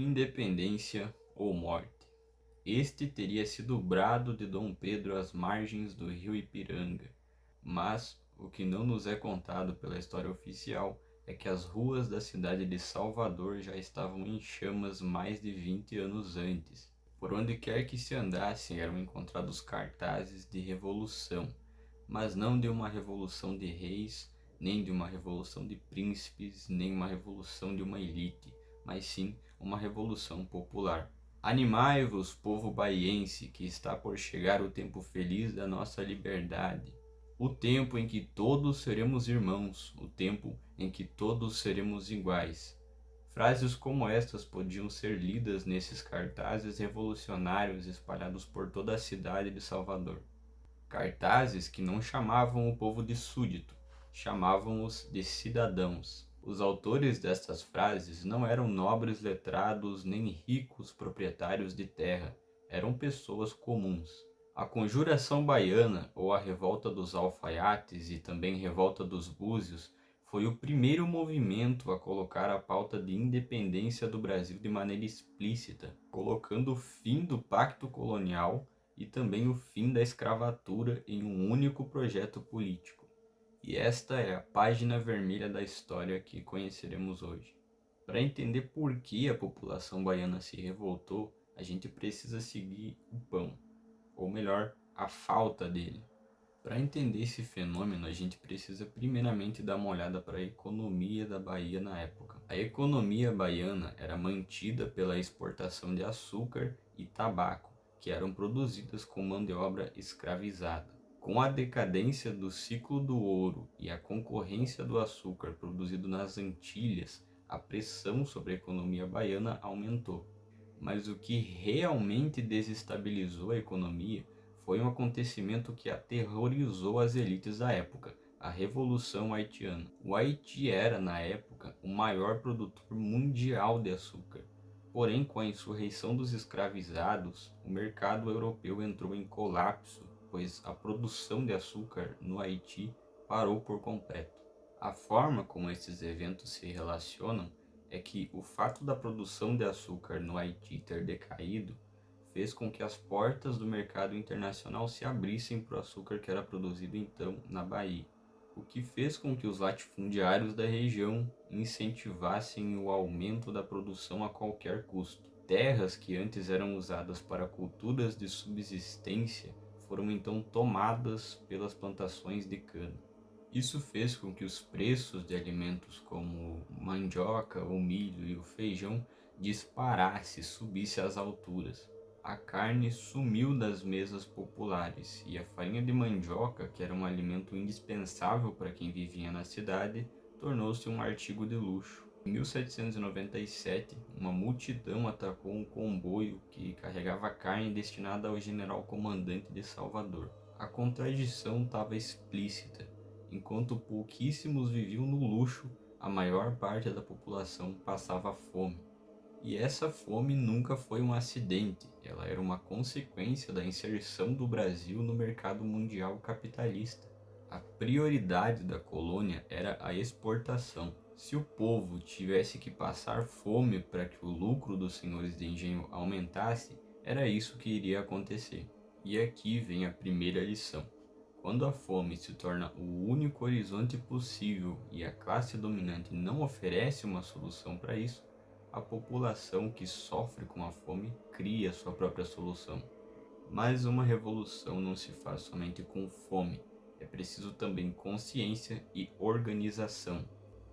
Independência ou morte. Este teria sido o brado de Dom Pedro às margens do rio Ipiranga, mas o que não nos é contado pela história oficial é que as ruas da cidade de Salvador já estavam em chamas mais de 20 anos antes. Por onde quer que se andasse eram encontrados cartazes de revolução, mas não de uma revolução de reis, nem de uma revolução de príncipes, nem uma revolução de uma elite, mas sim uma revolução popular. Animai-vos, povo baiense, que está por chegar o tempo feliz da nossa liberdade, o tempo em que todos seremos irmãos, o tempo em que todos seremos iguais. Frases como estas podiam ser lidas nesses cartazes revolucionários espalhados por toda a cidade de Salvador. Cartazes que não chamavam o povo de súdito, chamavam-os de cidadãos. Os autores destas frases não eram nobres letrados nem ricos proprietários de terra, eram pessoas comuns. A Conjuração Baiana, ou a Revolta dos Alfaiates e também Revolta dos Búzios, foi o primeiro movimento a colocar a pauta de independência do Brasil de maneira explícita, colocando o fim do pacto colonial e também o fim da escravatura em um único projeto político. E esta é a página vermelha da história que conheceremos hoje. Para entender por que a população baiana se revoltou, a gente precisa seguir o pão, ou melhor, a falta dele. Para entender esse fenômeno, a gente precisa primeiramente dar uma olhada para a economia da Bahia na época. A economia baiana era mantida pela exportação de açúcar e tabaco, que eram produzidas com mão de obra escravizada. Com a decadência do ciclo do ouro e a concorrência do açúcar produzido nas Antilhas, a pressão sobre a economia baiana aumentou. Mas o que realmente desestabilizou a economia foi um acontecimento que aterrorizou as elites da época, a Revolução Haitiana. O Haiti era, na época, o maior produtor mundial de açúcar. Porém, com a insurreição dos escravizados, o mercado europeu entrou em colapso, pois a produção de açúcar no Haiti parou por completo. A forma como esses eventos se relacionam é que o fato da produção de açúcar no Haiti ter decaído fez com que as portas do mercado internacional se abrissem para o açúcar que era produzido então na Bahia, o que fez com que os latifundiários da região incentivassem o aumento da produção a qualquer custo. Terras que antes eram usadas para culturas de subsistência foram então tomadas pelas plantações de cana. Isso fez com que os preços de alimentos como mandioca, o milho e o feijão disparasse, subisse às alturas. A carne sumiu das mesas populares e a farinha de mandioca, que era um alimento indispensável para quem vivia na cidade, tornou-se um artigo de luxo. Em 1797, uma multidão atacou um comboio que carregava carne destinada ao general comandante de Salvador. A contradição estava explícita. Enquanto pouquíssimos viviam no luxo, a maior parte da população passava fome. E essa fome nunca foi um acidente, ela era uma consequência da inserção do Brasil no mercado mundial capitalista. A prioridade da colônia era a exportação. Se o povo tivesse que passar fome para que o lucro dos senhores de engenho aumentasse, era isso que iria acontecer. E aqui vem a primeira lição. Quando a fome se torna o único horizonte possível e a classe dominante não oferece uma solução para isso, a população que sofre com a fome cria sua própria solução. Mas uma revolução não se faz somente com fome, é preciso também consciência e organização.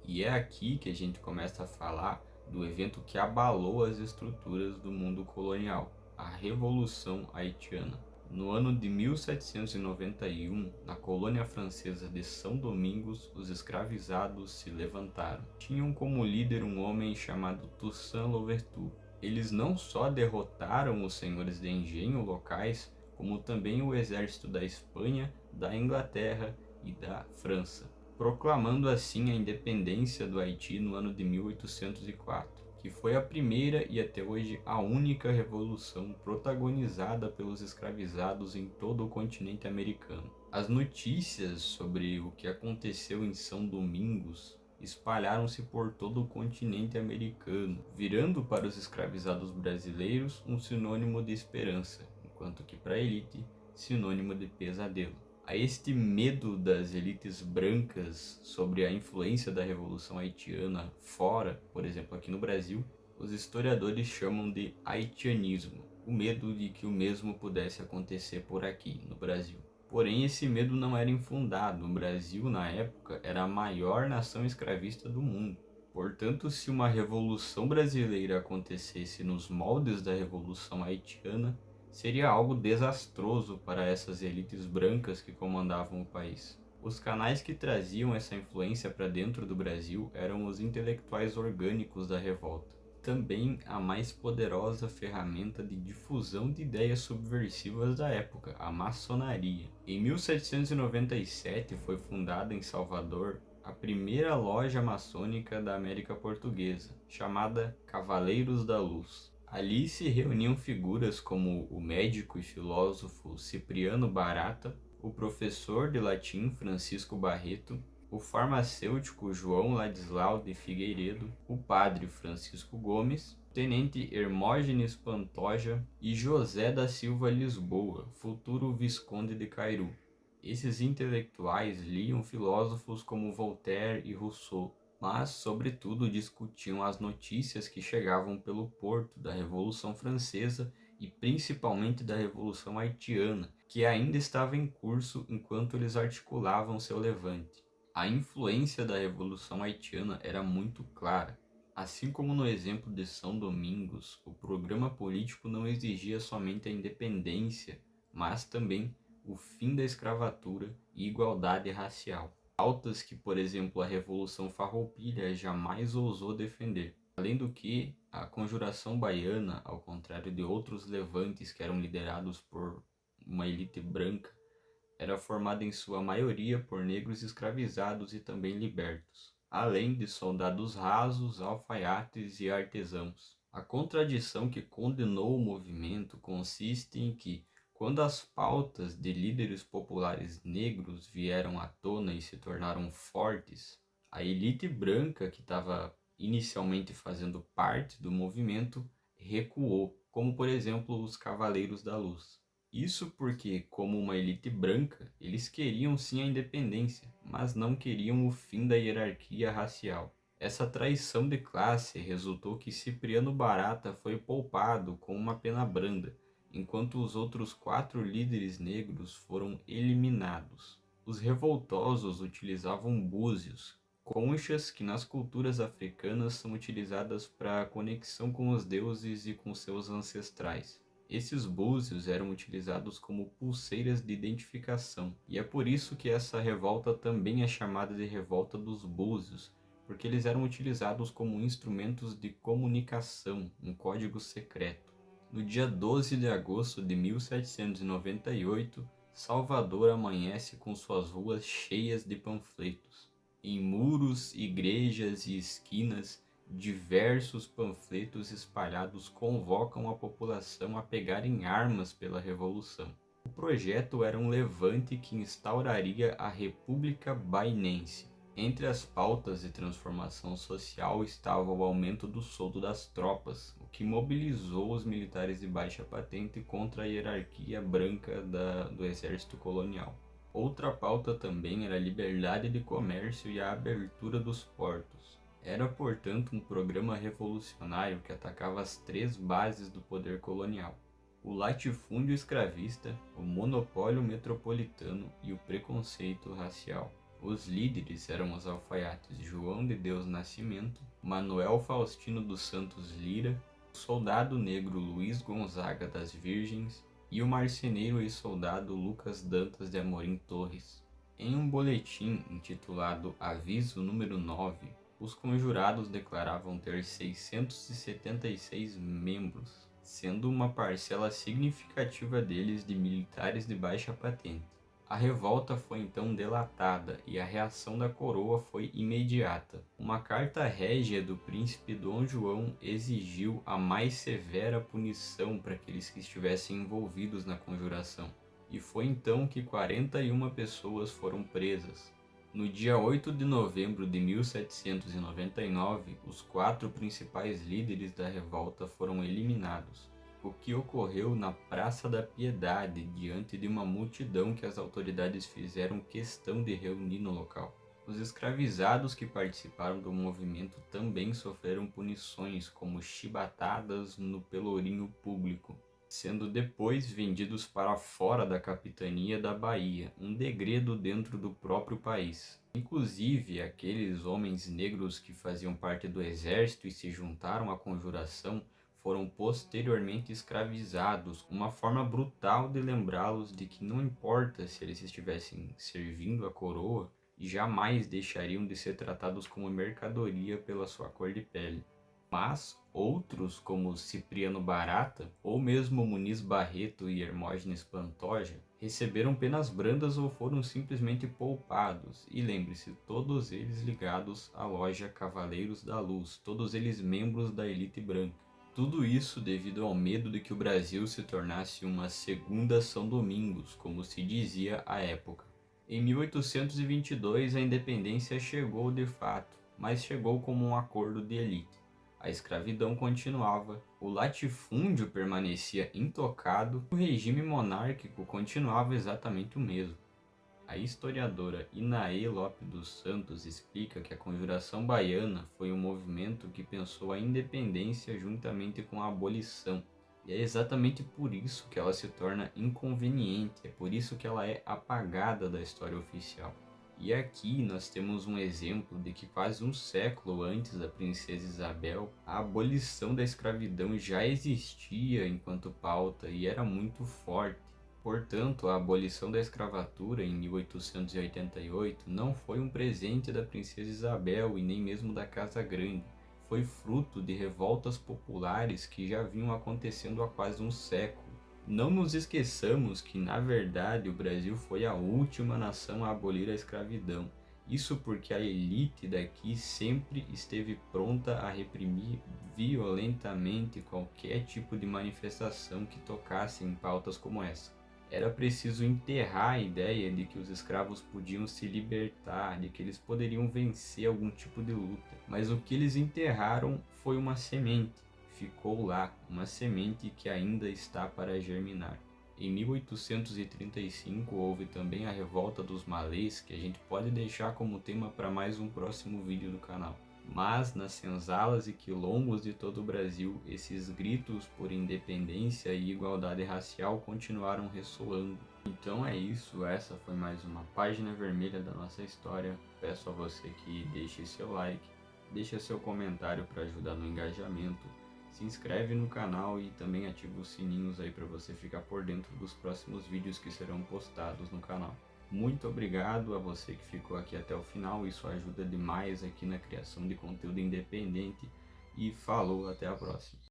E é aqui que a gente começa a falar do evento que abalou as estruturas do mundo colonial, a Revolução Haitiana. No ano de 1791, na colônia francesa de São Domingos, os escravizados se levantaram. Tinham como líder um homem chamado Toussaint Louverture. Eles não só derrotaram os senhores de engenho locais, como também o exército da Espanha, da Inglaterra e da França, proclamando assim a independência do Haiti no ano de 1804. Que foi a primeira e até hoje a única revolução protagonizada pelos escravizados em todo o continente americano. As notícias sobre o que aconteceu em São Domingos espalharam-se por todo o continente americano, virando para os escravizados brasileiros um sinônimo de esperança, enquanto que para a elite, sinônimo de pesadelo. A este medo das elites brancas sobre a influência da Revolução Haitiana fora, por exemplo aqui no Brasil, os historiadores chamam de haitianismo, o medo de que o mesmo pudesse acontecer por aqui, no Brasil. Porém, esse medo não era infundado. O Brasil, na época, era a maior nação escravista do mundo. Portanto, se uma revolução brasileira acontecesse nos moldes da Revolução Haitiana, seria algo desastroso para essas elites brancas que comandavam o país. Os canais que traziam essa influência para dentro do Brasil eram os intelectuais orgânicos da revolta. Também a mais poderosa ferramenta de difusão de ideias subversivas da época, a maçonaria. Em 1797 foi fundada em Salvador a primeira loja maçônica da América Portuguesa, chamada Cavaleiros da Luz. Ali se reuniam figuras como o médico e filósofo Cipriano Barata, o professor de latim Francisco Barreto, o farmacêutico João Ladislau de Figueiredo, o padre Francisco Gomes, o tenente Hermógenes Pantoja e José da Silva Lisboa, futuro Visconde de Cairu. Esses intelectuais liam filósofos como Voltaire e Rousseau, mas, sobretudo, discutiam as notícias que chegavam pelo porto da Revolução Francesa e principalmente da Revolução Haitiana, que ainda estava em curso enquanto eles articulavam seu levante. A influência da Revolução Haitiana era muito clara. Assim como no exemplo de São Domingos, o programa político não exigia somente a independência, mas também o fim da escravatura e igualdade racial. Pautas que, por exemplo, a Revolução Farroupilha jamais ousou defender. Além do que, a Conjuração Baiana, ao contrário de outros levantes que eram liderados por uma elite branca, era formada em sua maioria por negros escravizados e também libertos, além de soldados rasos, alfaiates e artesãos. A contradição que condenou o movimento consiste em que, quando as pautas de líderes populares negros vieram à tona e se tornaram fortes, a elite branca que estava inicialmente fazendo parte do movimento recuou, como por exemplo os Cavaleiros da Luz. Isso porque, como uma elite branca, eles queriam sim a independência, mas não queriam o fim da hierarquia racial. Essa traição de classe resultou que Cipriano Barata foi poupado com uma pena branda, enquanto os outros 4 líderes negros foram eliminados. Os revoltosos utilizavam búzios, conchas que nas culturas africanas são utilizadas para conexão com os deuses e com seus ancestrais. Esses búzios eram utilizados como pulseiras de identificação, e é por isso que essa revolta também é chamada de Revolta dos Búzios, porque eles eram utilizados como instrumentos de comunicação, um código secreto. No dia 12 de agosto de 1798, Salvador amanhece com suas ruas cheias de panfletos. Em muros, igrejas e esquinas, diversos panfletos espalhados convocam a população a pegarem armas pela Revolução. O projeto era um levante que instauraria a República Bainense. Entre as pautas de transformação social estava o aumento do soldo das tropas, o que mobilizou os militares de baixa patente contra a hierarquia branca do exército colonial. Outra pauta também era a liberdade de comércio e a abertura dos portos. Era, portanto, um programa revolucionário que atacava as 3 bases do poder colonial: o latifúndio escravista, o monopólio metropolitano e o preconceito racial. Os líderes eram os alfaiates João de Deus Nascimento, Manuel Faustino dos Santos Lira, o soldado negro Luiz Gonzaga das Virgens e o marceneiro e soldado Lucas Dantas de Amorim Torres. Em um boletim intitulado Aviso número 9, os conjurados declaravam ter 676 membros, sendo uma parcela significativa deles de militares de baixa patente. A revolta foi então delatada e a reação da coroa foi imediata. Uma carta régia do príncipe Dom João exigiu a mais severa punição para aqueles que estivessem envolvidos na conjuração. E foi então que 41 pessoas foram presas. No dia 8 de novembro de 1799, os 4 principais líderes da revolta foram eliminados, o que ocorreu na Praça da Piedade, diante de uma multidão que as autoridades fizeram questão de reunir no local. Os escravizados que participaram do movimento também sofreram punições, como chibatadas no pelourinho público, sendo depois vendidos para fora da capitania da Bahia, um degredo dentro do próprio país. Inclusive, aqueles homens negros que faziam parte do exército e se juntaram à conjuração foram posteriormente escravizados, uma forma brutal de lembrá-los de que não importa se eles estivessem servindo a coroa, jamais deixariam de ser tratados como mercadoria pela sua cor de pele. Mas outros, como Cipriano Barata, ou mesmo Muniz Barreto e Hermógenes Pantoja, receberam penas brandas ou foram simplesmente poupados, e lembre-se, todos eles ligados à loja Cavaleiros da Luz, todos eles membros da elite branca. Tudo isso devido ao medo de que o Brasil se tornasse uma segunda São Domingos, como se dizia à época. Em 1822 a independência chegou de fato, mas chegou como um acordo de elite. A escravidão continuava, o latifúndio permanecia intocado e o regime monárquico continuava exatamente o mesmo. A historiadora Inaê Lopes dos Santos explica que a Conjuração Baiana foi um movimento que pensou a independência juntamente com a abolição. E é exatamente por isso que ela se torna inconveniente, é por isso que ela é apagada da história oficial. E aqui nós temos um exemplo de que quase um século antes da princesa Isabel, a abolição da escravidão já existia enquanto pauta e era muito forte. Portanto, a abolição da escravatura em 1888 não foi um presente da princesa Isabel e nem mesmo da Casa Grande. Foi fruto de revoltas populares que já vinham acontecendo há quase um século. Não nos esqueçamos que, na verdade, o Brasil foi a última nação a abolir a escravidão. Isso porque a elite daqui sempre esteve pronta a reprimir violentamente qualquer tipo de manifestação que tocasse em pautas como essa. Era preciso enterrar a ideia de que os escravos podiam se libertar, de que eles poderiam vencer algum tipo de luta. Mas o que eles enterraram foi uma semente. Ficou lá, uma semente que ainda está para germinar. Em 1835 houve também a Revolta dos Malês, que a gente pode deixar como tema para mais um próximo vídeo do canal. Mas nas senzalas e quilombos de todo o Brasil, esses gritos por independência e igualdade racial continuaram ressoando. Então é isso, essa foi mais uma página vermelha da nossa história. Peço a você que deixe seu like, deixe seu comentário para ajudar no engajamento, se inscreve no canal e também ativa os sininhos aí para você ficar por dentro dos próximos vídeos que serão postados no canal. Muito obrigado a você que ficou aqui até o final, isso ajuda demais aqui na criação de conteúdo independente e falou, até a próxima.